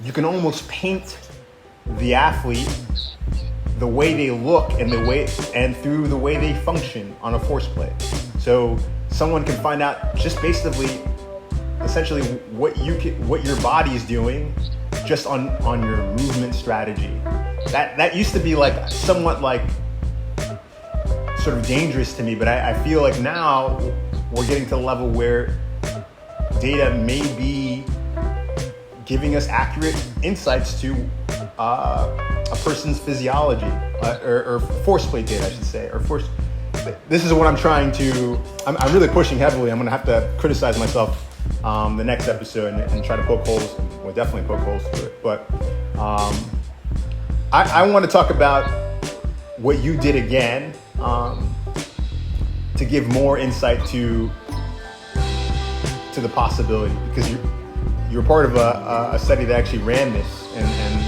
you can almost paint the athlete the way they look and through the way they function on a force plate. So someone can find out just basically, essentially, what your body is doing just on your movement strategy. That used to be like somewhat like sort of dangerous to me, but I feel like now we're getting to the level where data may be giving us accurate insights to a person's physiology, or force plate data, I should say, or force. This is what I'm trying to. I'm really pushing heavily. I'm going to have to criticize myself the next episode and try to poke holes. Well, definitely poke holes to it. But I want to talk about what you did again to give more insight to the possibility, because you're part of a study that actually ran this, and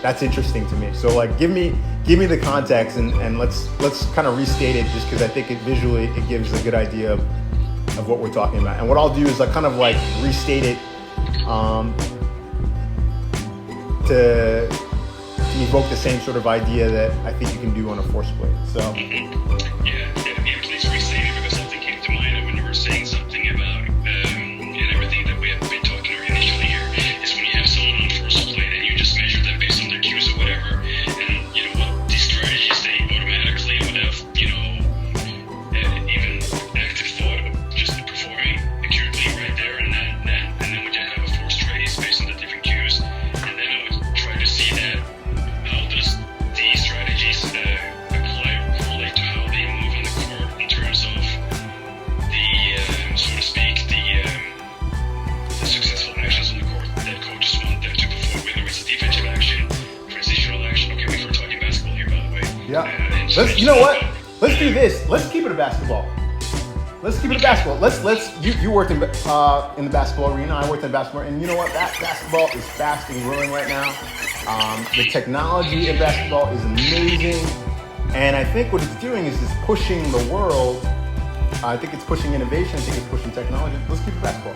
that's interesting to me. So like, give me the context, and let's kind of restate it, just because I think visually it gives a good idea of what we're talking about. And what I'll do is I kind of like restate it to evoke the same sort of idea that I think you can do on a force plate. So yeah, please restate it, because something came to mind when you were saying something about and everything that we have been talking about initially here is when you have someone on force plate and you just measure them based on their cues or whatever, and you know what these strategies they automatically, without even active thought, just performing accurately right there and then when you have a force trace based on the different cues, and then I would try to see that how does these strategies relate to how they move on the court in terms of the so to speak the successful actions on the court that coaches want them to perform, whether it's a defensive action, transitional action. Okay, we were talking basketball here, by the way. Yeah. You know what? Let's do this. Let's keep it a basketball. You worked in the basketball arena. I worked in basketball, and you know what? That basketball is fast and growing right now. The technology in basketball is amazing, and I think what it's doing is it's pushing the world. I think it's pushing innovation. I think it's pushing technology. Let's keep it basketball.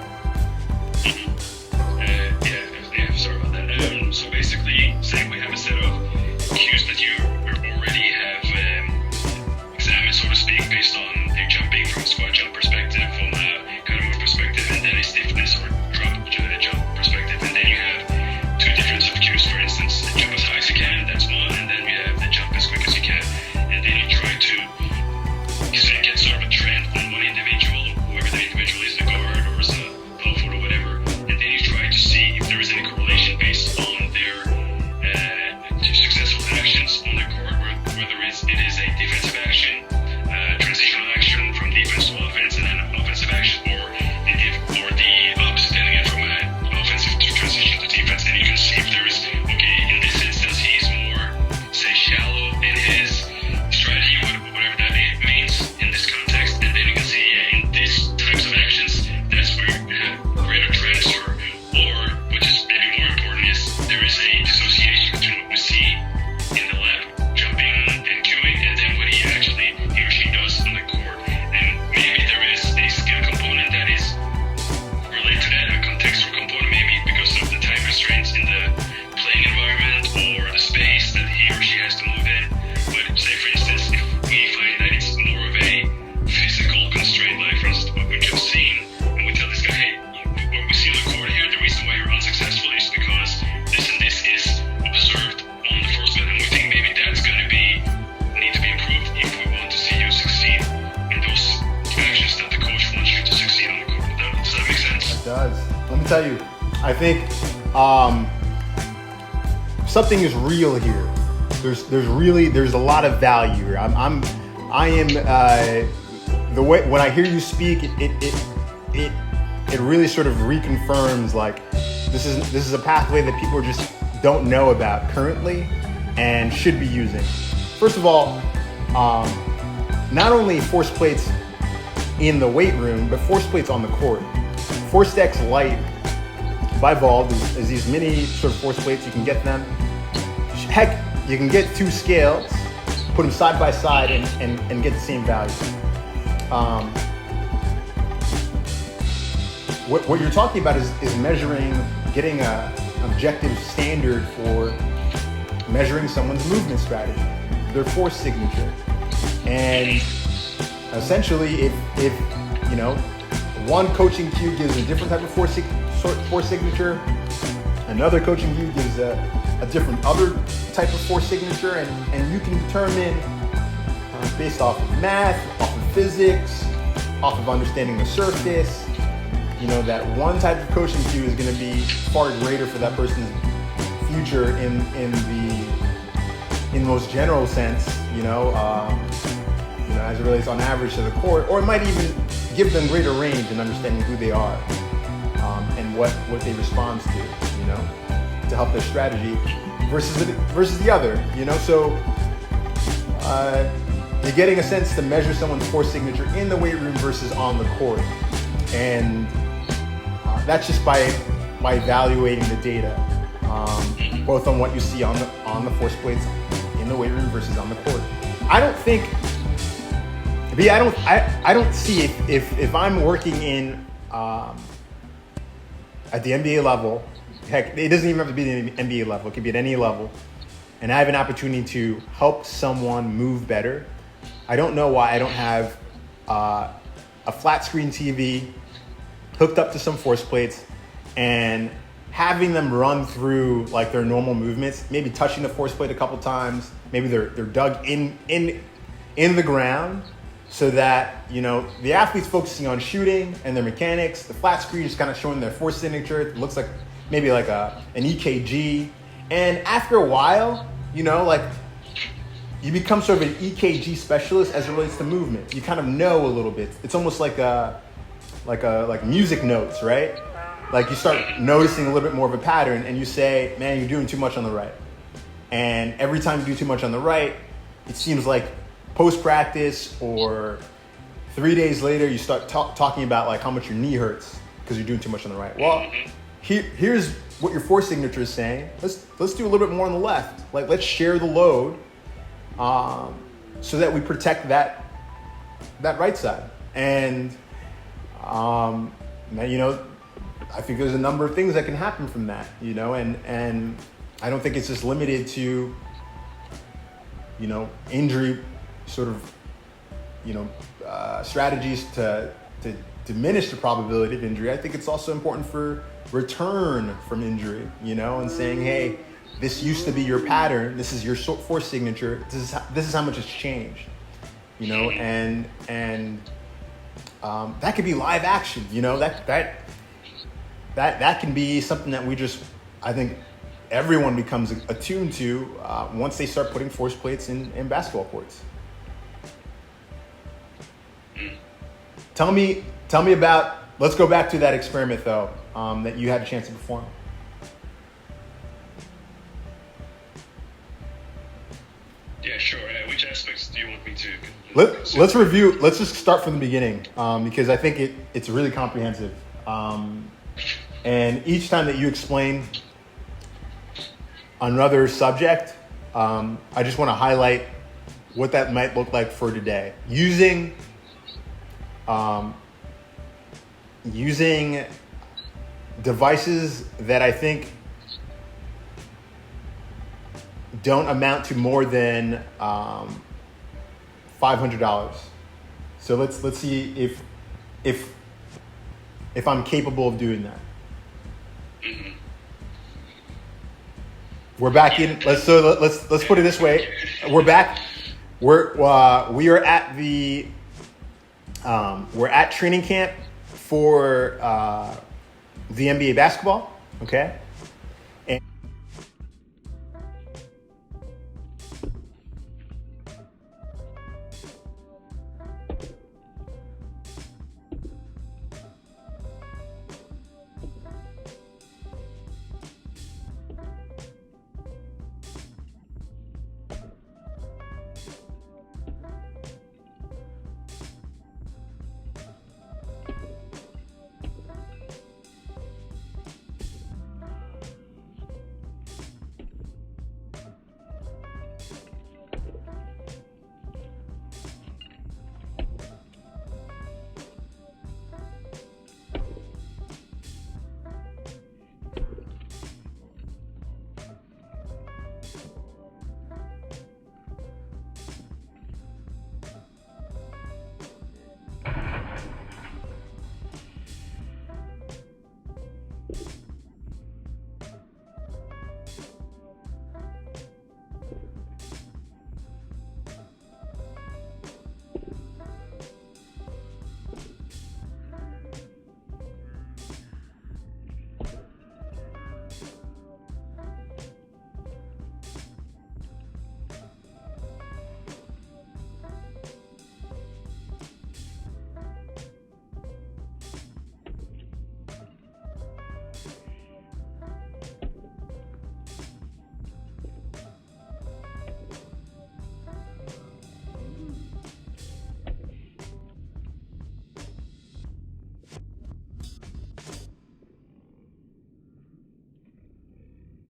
Yeah. Sorry about that. So basically, say we have a set of cues that you already have examined, so to speak, based on their jumping from a squat jump perspective, from a kind of move perspective, and then a stiffness or jump perspective, and then you have two different sub cues. For instance, the jump as high as you can, that's one, and then we have the jump as quick as you can, and then you try to get sort of a trend on one individual, whoever the individual is, the guard or is a power forward or whatever, and then you try to see if there is any correlation based on their successful actions on the court, whether it is a defensive action, transitional action from defense to offense, and then an offensive action, or the opposite, ending it from an offensive to transition to defense. And you can see if there is, okay, in this instance, he's more, say, shallow in his strategy, whatever that means in this context. And then you can see, in these types of actions, that's where you have greater transfer, or, which is maybe more important, is there is a dissociation between what we see in the lab, jumping and cueing, and then what he or she does on the court. And maybe there is a skill component that is related to that, a contextual component, maybe because of the time constraints in the playing environment or the space that he or she has to move in. But say, for instance, if we find that it's more of a physical constraint, like for instance what we just seen, and we tell this guy, hey, what we see on the court here, the reason why you're unsuccessful is because this and this is observed on the first one, and we think maybe that's going to need to be improved if we want to see you succeed in those actions that the coach wants you to succeed on the court. Does that make sense? It does. Let me tell you, I think something is real here. There's a lot of value here. I am the way when I hear you speak, it really sort of reconfirms like this is a pathway that people just don't know about currently and should be using. First of all, not only force plates in the weight room, but force plates on the court. ForceX Lite by Valve is these mini sort of force plates. You can get them. Heck, you can get two scales, put them side by side, and get the same value. What you're talking about is measuring, getting objective standard for measuring someone's movement strategy, their force signature. And essentially, if you know, one coaching cue gives a different type of force signature, another coaching cue gives a different other type of force signature, and you can determine based off of math, off of physics, off of understanding the surface, you know, that one type of coaching cue is going to be far greater for that person's future in the most general sense, as it relates on average to the court, or it might even give them greater range in understanding who they are and what they respond to, to help their strategy versus the other, So you're getting a sense to measure someone's force signature in the weight room versus on the court, and that's just by evaluating the data, both on what you see on the force plates in the weight room versus on the court. I don't see if I'm working in at the NBA level. Heck, it doesn't even have to be the NBA level. It could be at any level, and I have an opportunity to help someone move better. I don't know why I don't have a flat screen TV hooked up to some force plates and having them run through like their normal movements, maybe touching the force plate a couple times, maybe they're dug in the ground, so that the athlete's focusing on shooting and their mechanics. The flat screen is kind of showing their force signature. It looks like maybe like an EKG, and after a while, you become sort of an EKG specialist as it relates to movement. You kind of know a little bit. It's almost like music notes, right? Like you start noticing a little bit more of a pattern, and you say, man, you're doing too much on the right. And every time you do too much on the right, it seems like post-practice or 3 days later, you start talking about like how much your knee hurts because you're doing too much on the right. Well, here's what your force signature is saying. Let's do a little bit more on the left. Like let's share the load so that we protect that right side. And I think there's a number of things that can happen from that, and I don't think it's just limited to, injury sort of, strategies to diminish the probability of injury. I think it's also important for return from injury, and saying, hey, this used to be your pattern. This is your force signature. This is how much it's changed, and that could be live action, that can be something that I think everyone becomes attuned to once they start putting force plates in basketball courts. Tell me about, let's go back to that experiment though, that you had a chance to perform. Yeah, sure. Which aspects do you want me to? Let's review. Let's just start from the beginning because I think it's really comprehensive. And each time that you explain another subject, I just want to highlight what that might look like for today, using devices that I think don't amount to more than $500. So let's see if I'm capable of doing that. Mm-hmm. We're back in. Let's put it this way. We're back. We are at we're at training camp for the NBA basketball. Okay.